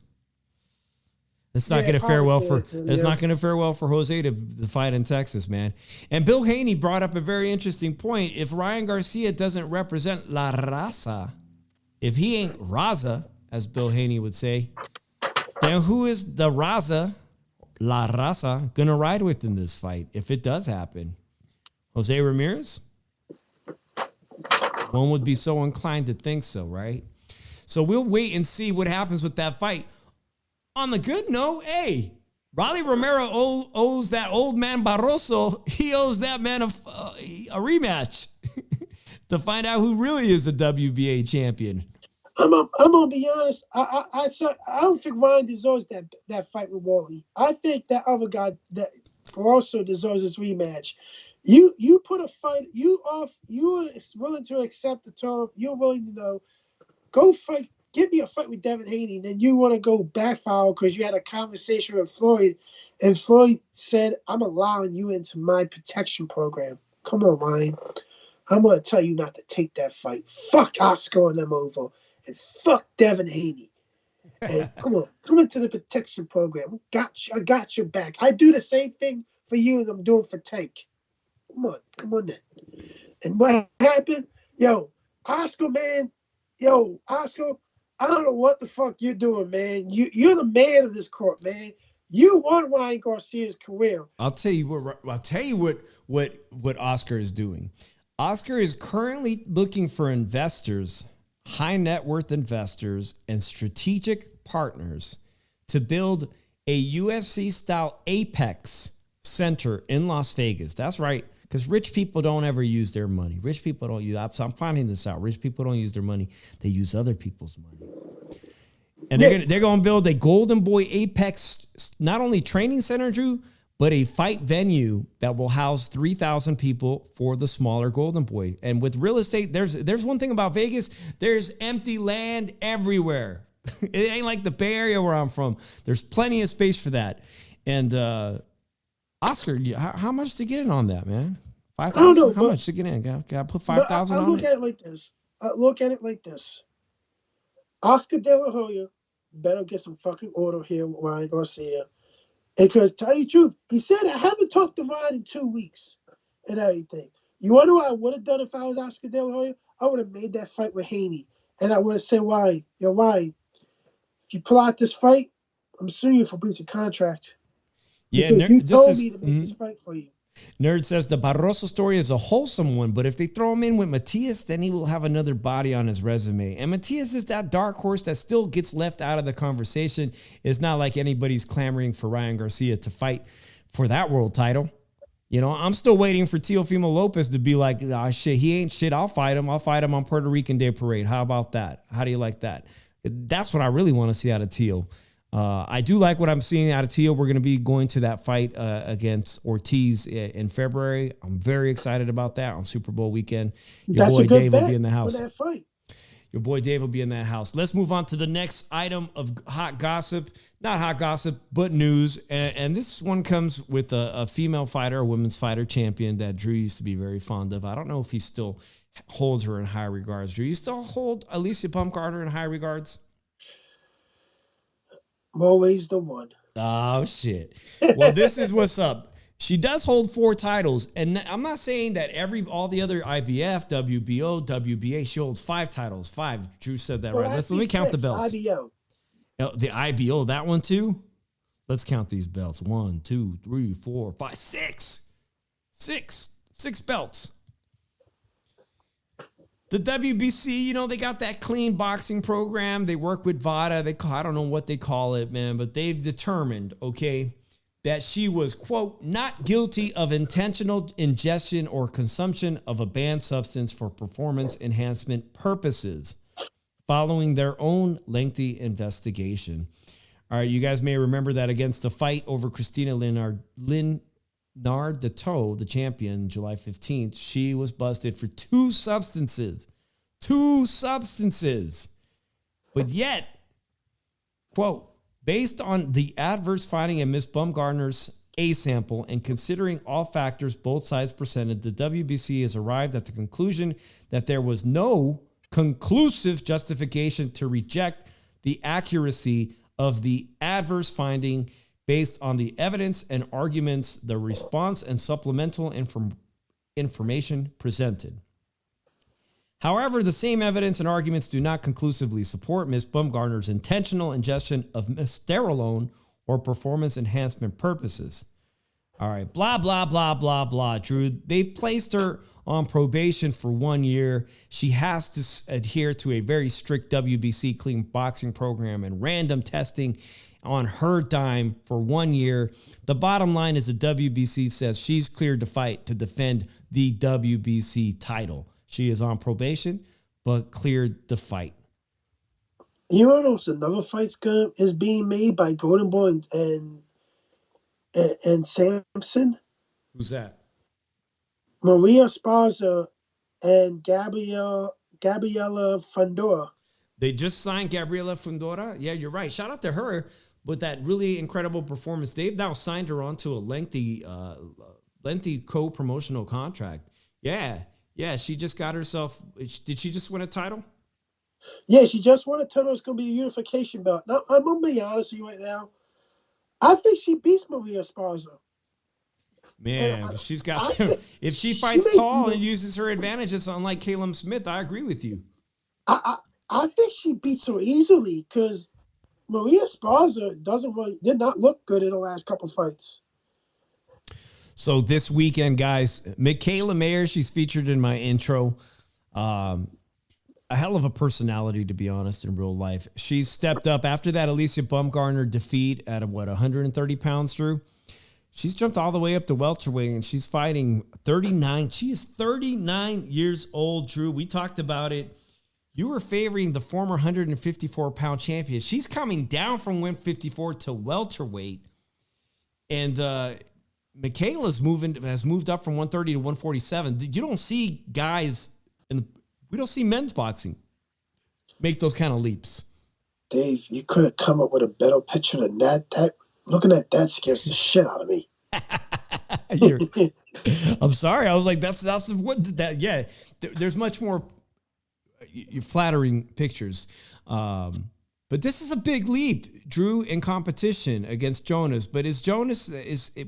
It's not going to fare well for. It's not going to fare well for Jose to fight in Texas, man. And Bill Haney brought up a very interesting point. If Ryan Garcia doesn't represent La Raza, if he ain't Raza, as Bill Haney would say, then who is the Raza, La Raza, going to ride with in this fight if it does happen? Jose Ramirez? One would be so inclined to think so, right? So we'll wait and see what happens with that fight. On the good note, hey, Rolly Romero owes that old man Barroso, he owes that man a rematch to find out who really is the WBA champion. I'm gonna be honest. I don't think Ryan deserves that fight with Wally. I think that other guy that Barroso deserves his rematch. You put a fight. You are willing to accept the term. You're willing to go fight. Give me a fight with Devin Haney, then you want to go backfire because you had a conversation with Floyd, and Floyd said, I'm allowing you into my protection program. Come on, Ryan. I'm going to tell you not to take that fight. Fuck Oscar and them over, and fuck Devin Haney. And come into the protection program. I got your back. I do the same thing for you as I'm doing for Tank. Come on then. And what happened? Oscar, man. Oscar, I don't know what the fuck you're doing, man. You're the man of this court, man. You won Ryan Garcia's career. I'll tell you what Oscar is doing. Oscar is currently looking for investors, high net worth investors, and strategic partners to build a UFC style Apex center in Las Vegas. That's right. Because rich people don't ever use their money. Rich people don't use, I'm finding this out. Rich people don't use their money. They use other people's money. And they're going to build a Golden Boy Apex, not only training center, Drew, but a fight venue that will house 3,000 people for the smaller Golden Boy. And with real estate, there's one thing about Vegas. There's empty land everywhere. It ain't like the Bay Area where I'm from. There's plenty of space for that. And Oscar, how much to get in on that, man? 5,000? How much to get in? Got to put 5,000 on it? I look at it like this. Oscar De La Hoya better get some fucking order here with Ryan Garcia. Because tell you the truth, he said, I haven't talked to Ryan in 2 weeks and everything. You want to know what I would have done if I was Oscar De La Hoya? I would have made that fight with Haney. And I would have said, Ryan, if you pull out this fight, I'm suing you for breach of contract. Yeah, you told me to make this fight for you. Nerd says the Barroso story is a wholesome one, but if they throw him in with Matias, then he will have another body on his resume. And Matias is that dark horse that still gets left out of the conversation. It's not like anybody's clamoring for Ryan Garcia to fight for that world title. You know, I'm still waiting for Teofimo Lopez to be like, shit, he ain't shit. I'll fight him on Puerto Rican Day Parade. How about that? How do you like that? That's what I really want to see out of Teo. I do like what I'm seeing out of Teo. We're going to be going to that fight against Ortiz in February. I'm very excited about that on Super Bowl weekend. Your boy Dave will be in the house. That fight. Your boy Dave will be in that house. Let's move on to the next item of hot gossip. Not hot gossip, but news. And this one comes with a female fighter, a women's fighter champion that Drew used to be very fond of. I don't know if he still holds her in high regards. Drew, you still hold Alicia Baumgartner in high regards? Always the one. Oh, shit. Well, this is what's up. She does hold 4 titles, and I'm not saying that all the other IBF, WBO, WBA, she holds 5 titles. 5. Drew said that right. Let me count the belts. IBO. The IBO, that one too? Let's count these belts. 1, 2, 3, 4, 5, 6. 6 belts. The WBC, they got that clean boxing program. They work with VADA. I don't know what they call it, man, but they've determined, okay, that she was, quote, not guilty of intentional ingestion or consumption of a banned substance for performance enhancement purposes, following their own lengthy investigation. All right, you guys may remember that against the fight over Christina Nardito, the champion, July 15th, she was busted for 2 substances. 2 substances. But yet, quote, based on the adverse finding in Ms. Baumgartner's A sample and considering all factors both sides presented, the WBC has arrived at the conclusion that there was no conclusive justification to reject the accuracy of the adverse finding based on the evidence and arguments, the response and supplemental information presented. However, the same evidence and arguments do not conclusively support Ms. Baumgartner's intentional ingestion of misterolone or performance enhancement purposes. All right, blah, blah, blah, blah, blah, Drew. They've placed her on probation for 1 year. She has to adhere to a very strict WBC clean boxing program and random testing on her dime for 1 year. The bottom line is the WBC says she's cleared to fight to defend the WBC title. She is on probation, but cleared the fight. You know, another fight is being made by Golden Boy and Samson. Who's that? Maria Esparza and Gabriela Fundora. They just signed Gabriela Fundora. Yeah, you're right. Shout out to her with that really incredible performance. They've now signed her onto a lengthy co-promotional contract. Yeah, she just got herself. Did she just win a title? Yeah, she just won a title. It's going to be a unification belt. Now, I'm going to be honest with you right now. I think she beats Maria Esparza. Man, she's got. If she fights tall and uses her advantages, unlike Caleb Smith, I agree with you. I think she beats her easily because Maria Esparza did not look good in the last couple fights. So this weekend, guys, Michaela Mayer, she's featured in my intro. A hell of a personality, to be honest, in real life. She's stepped up after that Alicia Baumgartner defeat at 130 pounds, Drew. She's jumped all the way up to welterweight, and she's fighting 39. She is 39 years old, Drew. We talked about it. You were favoring the former 154-pound champion. She's coming down from 154 to welterweight. And Michaela's has moved up from 130 to 147. You don't see guys we don't see men's boxing make those kind of leaps. Dave, you could have come up with a better picture than that. Looking at that scares the shit out of me. I'm sorry. I was like, that's what that. Yeah, there's much more flattering pictures. But this is a big leap, Drew, in competition against Jonas. But is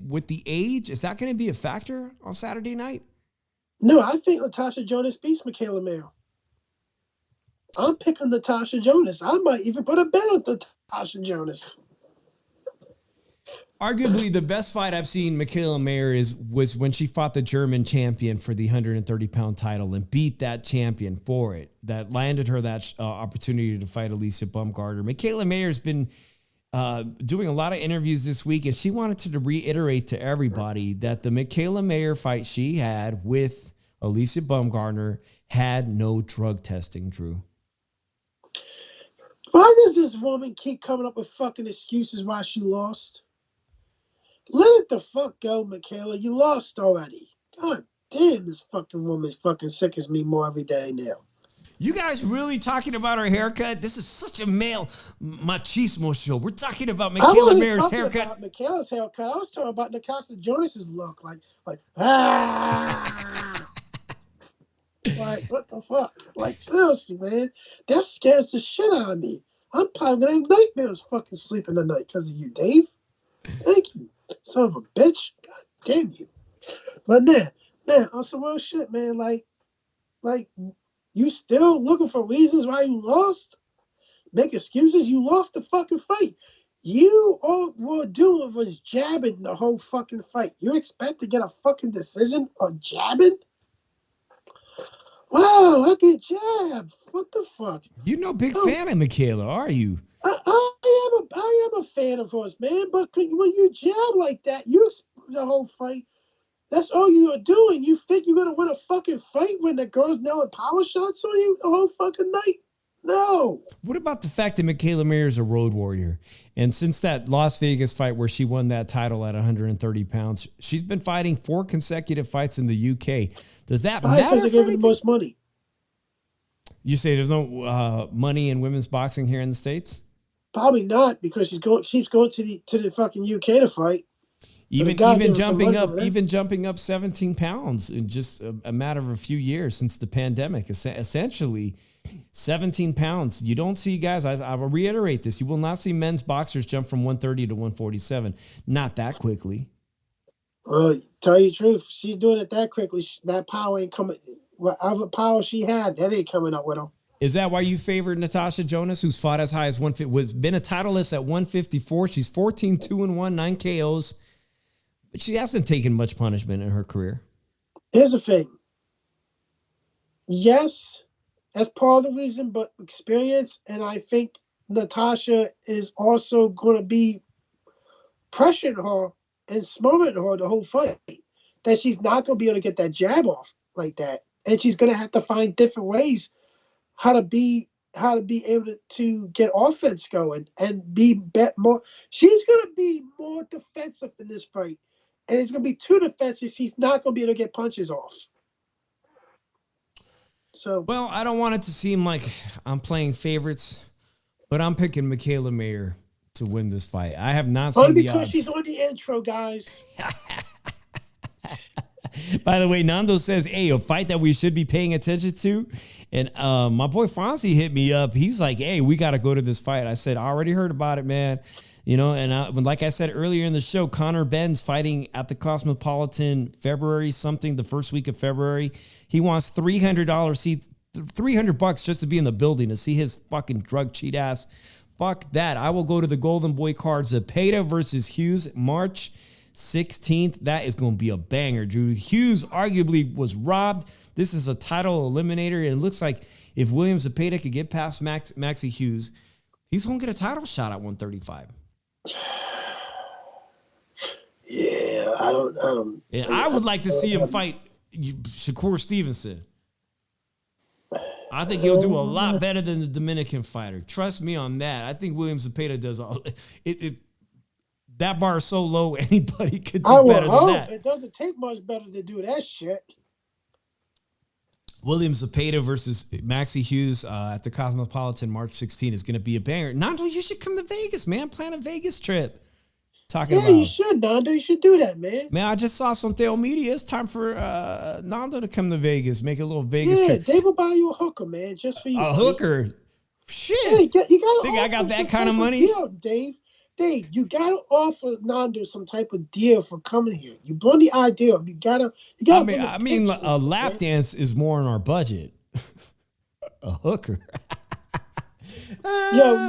with the age, is that going to be a factor on Saturday night? No, I think Natasha Jonas beats Michaela Mayer. I'm picking Natasha Jonas. I might even put a bet on Natasha Jonas. Arguably, the best fight I've seen Michaela Mayer was when she fought the German champion for the 130-pound title and beat that champion for it. That landed her that opportunity to fight Alicia Baumgartner. Michaela Mayer's been doing a lot of interviews this week, and she wanted to reiterate to everybody that the Michaela Mayer fight she had with Alicia Baumgartner had no drug testing, Drew. Why does this woman keep coming up with fucking excuses why she lost? Let it the fuck go, Michaela. You lost already. God damn, this fucking woman fucking sickens me more every day now. You guys really talking about her haircut? This is such a male machismo show. We're talking about Michaela Mayer's haircut. About Michaela's haircut. I was talking about Natasha Jonas's look. Like, ah. Like, what the fuck? Like, seriously, man. That scares the shit out of me. I'm probably going to have nightmares fucking sleeping tonight because of you, Dave. Thank you. Son of a bitch. God damn you. But man, on some real shit, man, like, you still looking for reasons why you lost? Make excuses? You lost the fucking fight. You all were doing was jabbing the whole fucking fight. You expect to get a fucking decision on jabbing? Wow, I get jabbed. What the fuck? You're no big fan of Michaela, are you? I am a fan of hers, man. But when you jab like that, you the whole fight. That's all you are doing. You think you're gonna win a fucking fight when the girl's nailing power shots on you the whole fucking night? No. What about the fact that Michaela Mayer is a road warrior? And since that Las Vegas fight where she won that title at 130 pounds, she's been fighting 4 consecutive fights in the UK. Does that matter? Because they give her the most money. You say there's no money in women's boxing here in the States? Probably not, because she keeps going to the fucking UK to fight. Even jumping up 17 pounds in just a matter of a few years since the pandemic. Essentially, 17 pounds. You don't see guys, I will reiterate this, you will not see men's boxers jump from 130 to 147. Not that quickly. Well, tell you the truth, she's doing it that quickly. That power ain't coming. Whatever power she had, that ain't coming up with her. Is that why you favored Natasha Jonas, who's fought as high as 150, been a titleist at 154? She's 14-2-1, 9 KOs. But she hasn't taken much punishment in her career. Here's the thing. Yes, that's part of the reason, but experience, and I think Natasha is also going to be pressuring her and smothering her the whole fight. That she's not going to be able to get that jab off like that. And she's going to have to find different ways how to be able to get offense going and be more. She's going to be more defensive in this fight. And it's going to be too defensive. She's not going to be able to get punches off. So, well, I don't want it to seem like I'm playing favorites, but I'm picking Michaela Mayer to win this fight. I have not seen the odds. Only because she's on the intro, guys. By the way, Nando says, hey, a fight that we should be paying attention to. And my boy Fonzie hit me up. He's like, hey, we got to go to this fight. I said, I already heard about it, man. You know, and like I said earlier in the show, Connor Ben's fighting at the Cosmopolitan February something, the first week of February. He wants $300 seats, $300 just to be in the building to see his fucking drug cheat ass. Fuck that. I will go to the Golden Boy cards, Zepeda versus Hughes, March 16th. That is going to be a banger, Drew. Hughes arguably was robbed. This is a title eliminator, and it looks like if William Zepeda could get past Maxie Hughes, he's going to get a title shot at 135. Yeah, I don't. And I would like to see him fight Shakur Stevenson. I think he'll do a lot better than the Dominican fighter. Trust me on that. I think William Zepeda does all it. That bar is so low, anybody could do better than that. It doesn't take much better to do that shit. William Zepeda versus Maxie Hughes at the Cosmopolitan March 16 is going to be a banger. Nando, you should come to Vegas, man. Plan a Vegas trip. You should, Nando. You should do that, man. Man, I just saw Sonteo Media. It's time for Nando to come to Vegas, make a little Vegas trip. Dave will buy you a hooker, man, just for you. A hooker? Shit. Yeah, you gotta think I got that kind of type money? Deal, Dave, you gotta offer Nando some type of deal for coming here. You brought the idea up. You gotta. I mean, a lap dance is more in our budget. A hooker. Yo,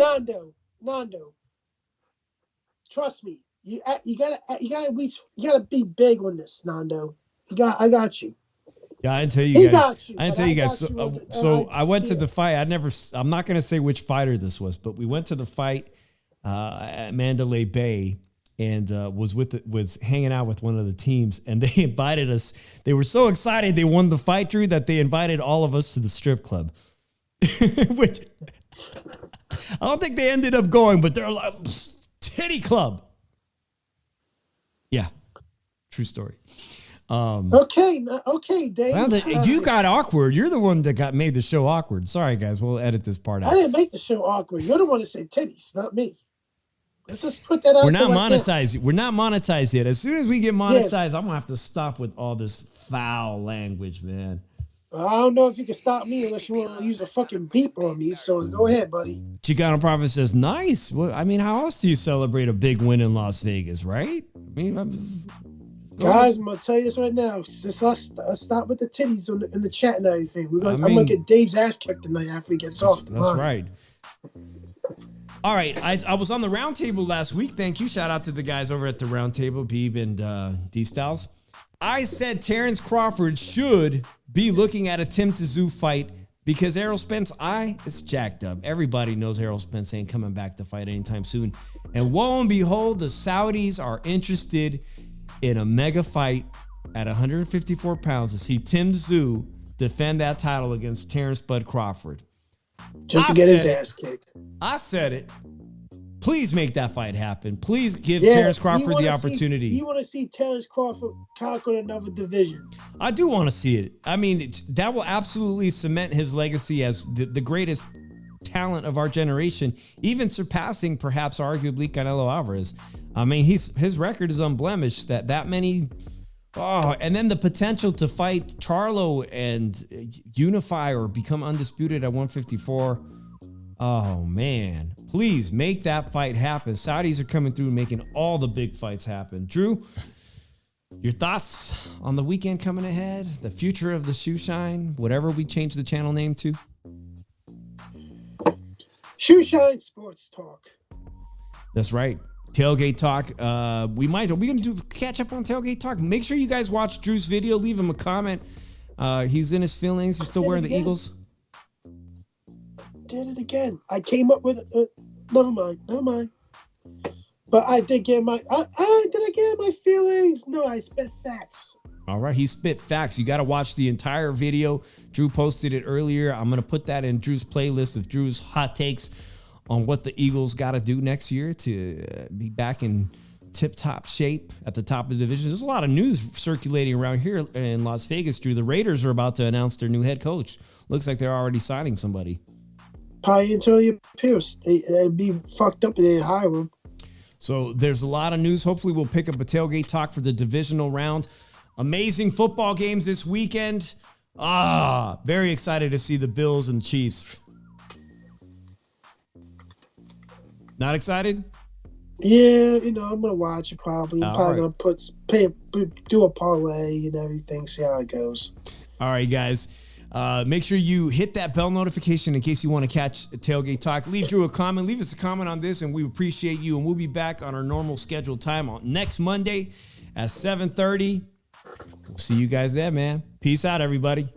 Nando. Trust me. You gotta be big on this, Nando. I got you. Yeah, I didn't tell you guys. I didn't tell you guys. So I went to the fight. I'm not gonna say which fighter this was, but we went to the fight at Mandalay Bay and was hanging out with one of the teams, and they invited us. They were so excited they won the fight, Drew, that they invited all of us to the strip club. Which I don't think they ended up going, but they're like titty club. Yeah, true story. Okay, Dave. Well, you got awkward. You're the one that made the show awkward. Sorry, guys. We'll edit this part out. I didn't make the show awkward. You're the one that said titties, not me. Let's just put that out. We're not monetized. We're not monetized yet. As soon as we get monetized, Yes. I'm gonna have to stop with all this foul language, man. I don't know if you can stop me unless you want to use a fucking beep on me. So go ahead, buddy. Chicano Prophet says, "Nice." Well, I mean, how else do you celebrate a big win in Las Vegas, right? I mean, Guys, I'm gonna tell you this right now. Just let's stop with the titties in the chat and everything. I'm gonna get Dave's ass kicked tonight after he gets off the line. That's right. All right, I was on the round table last week. Thank you. Shout out to the guys over at the round table, Beeb and D Styles. I said Terrence Crawford should be looking at a Tim Tszyu fight because Errol Spence it's jacked up. Everybody knows Errol Spence ain't coming back to fight anytime soon. And lo and behold, the Saudis are interested in a mega fight at 154 pounds to see Tim Tszyu defend that title against Terrence Bud Crawford. Just to get his ass kicked. I said it. Please make that fight happen. Please give Terrence Crawford the opportunity. You want to see Terrence Crawford conquer another division? I do want to see it. I mean, that will absolutely cement his legacy as the greatest talent of our generation, even surpassing perhaps arguably Canelo Alvarez. I mean, his record is unblemished. That many. Oh, and then the potential to fight Charlo and unify or become undisputed at 154. Oh, man. Please make that fight happen. Saudis are coming through and making all the big fights happen. Drew, your thoughts on the weekend coming ahead? The future of the shoe shine? Whatever we change the channel name to? Shoe Shine Sports Talk. That's right. Tailgate Talk. We're going to catch up on Tailgate Talk. Make sure you guys watch Drew's video. Leave him a comment. He's in his feelings. He's still wearing the Eagles. Did it again. I came up with never mind. But I did get my my feelings. No, I spit facts. All right, he spit facts. You got to watch the entire video. Drew posted it earlier. I'm going to put that in Drew's playlist of Drew's hot takes on what the Eagles got to do next year to be back in tip-top shape at the top of the division. There's a lot of news circulating around here in Las Vegas, Drew. The Raiders are about to announce their new head coach. Looks like they're already signing somebody. Probably Antonio Pierce. They'd be fucked up if they hire him. So there's a lot of news. Hopefully we'll pick up a Tailgate Talk for the divisional round. Amazing football games this weekend. Very excited to see the Bills and Chiefs. Not excited? Yeah, I'm gonna watch it probably. I'm probably gonna do a parlay and everything, see how it goes. All right, guys. Make sure you hit that bell notification in case you want to catch a Tailgate Talk. Leave Drew a comment. Leave us a comment on this, and we appreciate you. And we'll be back on our normal scheduled time on next Monday at 7:30. We'll see you guys there, man. Peace out, everybody.